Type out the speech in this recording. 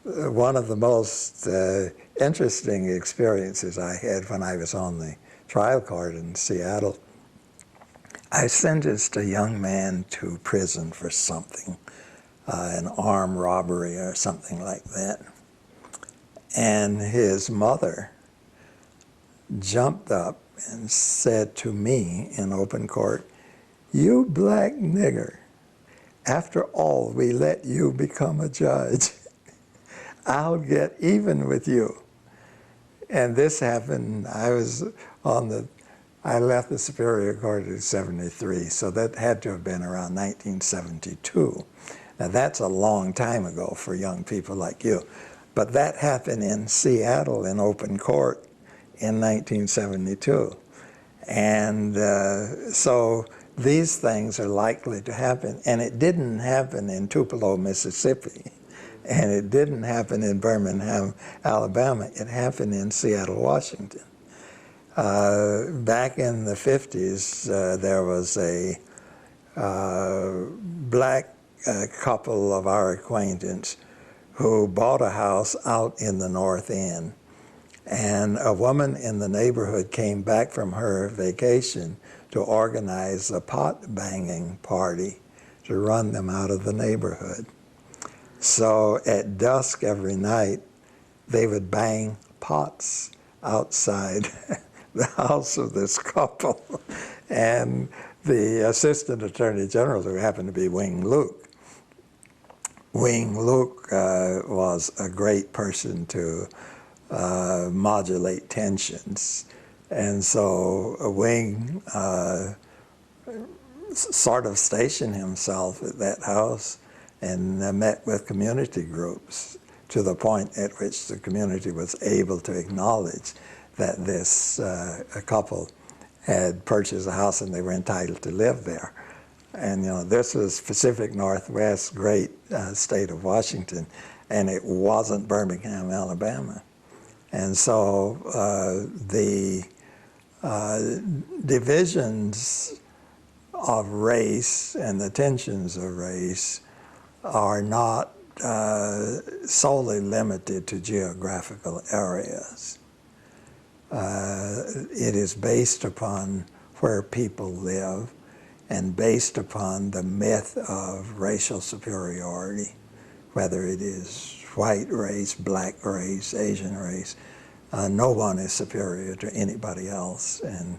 one of the most interesting experiences I had when I was on the trial court in Seattle, I sentenced a young man to prison for something, an armed robbery or something like that. And his mother jumped up and said to me in open court, "You black nigger, after all we let you become a judge. I'll get even with you." And this happened, I left the Superior Court in '73, so that had to have been around 1972. Now that's a long time ago for young people like you. But that happened in Seattle in open court in 1972. And so these things are likely to happen. And it didn't happen in Tupelo, Mississippi. And it didn't happen in Birmingham, Alabama. It happened in Seattle, Washington. Back in the 50s, there was a black couple of our acquaintance who bought a house out in the North End. And a woman in the neighborhood came back from her vacation to organize a pot banging party to run them out of the neighborhood. So at dusk every night, they would bang pots outside the house of this couple. And the Assistant Attorney General, who happened to be Wing Luke, was a great person to modulate tensions. And so Wing sort of stationed himself at that house and met with community groups to the point at which the community was able to acknowledge that this couple had purchased a house and they were entitled to live there. And you know, this was Pacific Northwest, great state of Washington, and it wasn't Birmingham, Alabama. And so the divisions of race and the tensions of race are not solely limited to geographical areas. It is based upon where people live and based upon the myth of racial superiority, whether it is white race, black race, Asian race. No one is superior to anybody else, and